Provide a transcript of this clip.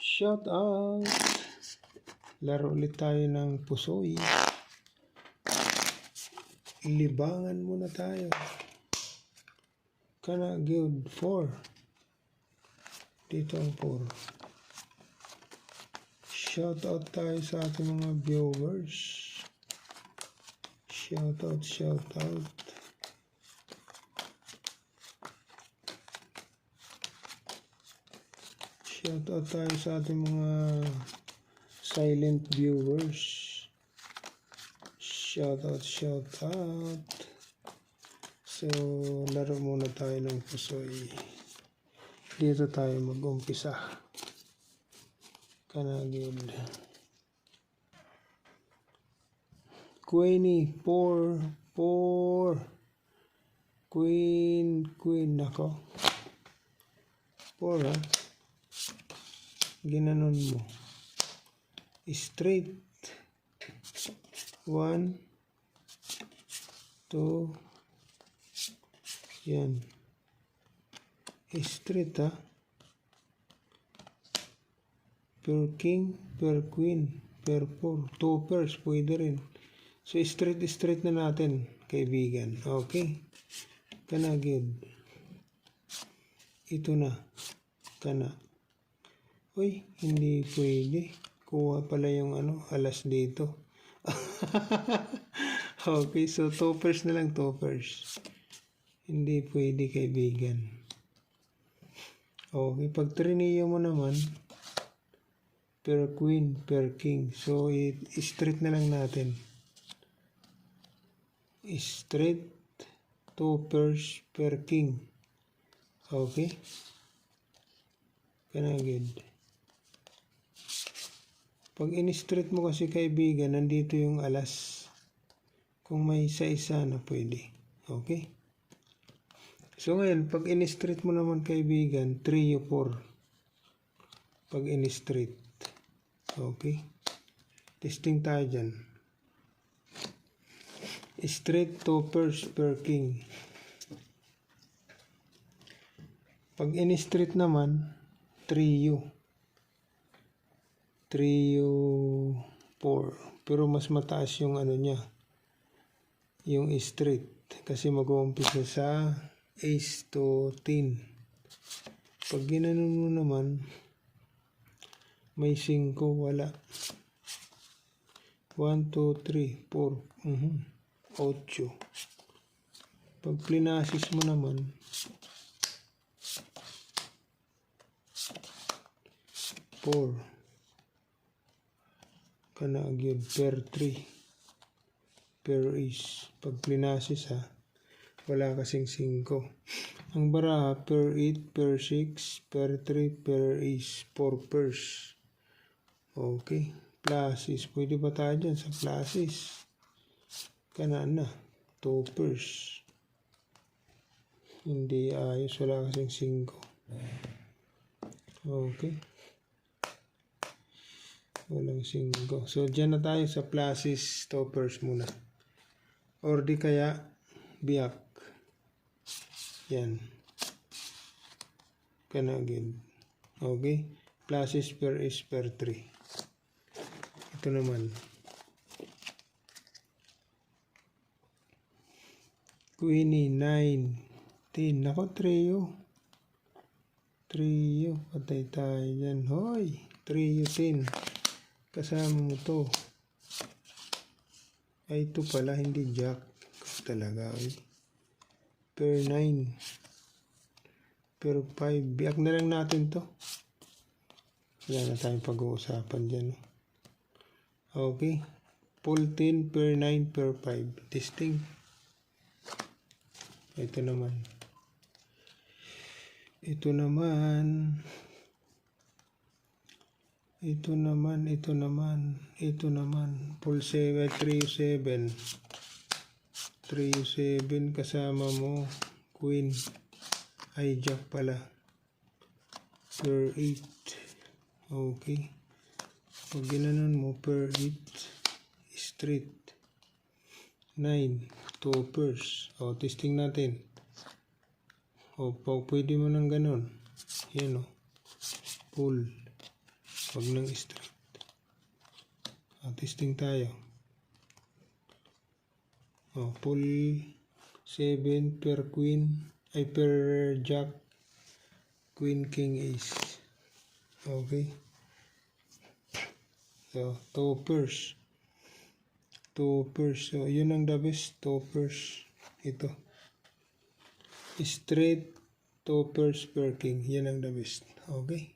Shout out! Laro ulit tayo ng pusoy. Libangan muna tayo. Kana guild 4. Dito ang 4. Shout out tayo sa ating mga viewers. Shout out, shout out. Shout out tayo sa ating mga silent viewers. Shout out, shout out. So, laro muna tayo ng pusoy. Dito tayo mag-umpisa. Kanagid. Queenie, 4. Queen ako. 4 ha. Ginanon mo. Straight. 1, 2. Yan. Straight ha. Per king, per queen, per 4. 2 pairs, pwede rin. So, straight na natin, kaibigan. Okay? Kanagid. Ito na. Kana. Uy, hindi pwede. Kuha pala yung alas dito. Okay, so 2 pairs na lang, 2 pairs. Hindi pwede, kaibigan. Okay, pag trineo mo naman, per queen, per king. So, straight na lang natin. Straight, 2 pairs per king. Okay? Kanagid. Pag in-straight mo kasi, kaibigan, nandito yung alas. Kung may isa-isa na pwede. Okay? So ngayon, pag in-straight mo naman, kaibigan, 3 o 4. Pag in-straight. Okay? Testing tayo dyan. Straight, 2 pairs per king. Pag in-straight naman, 3 4. Pero mas mataas yung niya. Yung straight. Kasi mag-uumpisa sa ace to 10. Pag ginanon mo naman, may 5, wala. 1, 2, 3, 4. 8. Pag plinasis mo naman, 4. Kanagid per 3. Per ace. Pag plinasis ha, wala kasing 5. Ang baraha per 8, per 6, per 3, per ace. 4 pairs. Okay. Plasis. Pwede ba tayo dyan sa plasis? Kanaan na. 2 pairs. Hindi ayos. Wala kasing 5. Okay. Walang 5. So, dyan na tayo sa plasis. Toppers muna. Or di kaya, biyak. Yan. Kanagid. Okay. Plasis per is per 3. Ito naman. Queenie, 9, 10. Nako, trio. Patay tayo dyan. Hoy. Trio, 10. Kasama mo to. Ay, ito pala, hindi jack. Talaga, ay. Per 9. Per 5. Biyak na lang natin to. Wala na tayong pag-uusapan dyan. Okay. Full 10 per 9 per 5. Testing. Ito naman. Full 7, 3 7 kasama mo. Queen. Ay, jack pala. Per 8. Okay. Pag ginanon mo, per 8. Straight. 9. 2 pairs. O, testing natin. O, pwede mo nang ganon. Yan o. Full. Wag nang straight. Testing tayo. Full 7 per queen, ay per jack, queen, king, ace. Okay. So, toppers. Toppers. So, yun ang the best. Toppers. Ito. Straight toppers per king. Yan ang the best. Okay.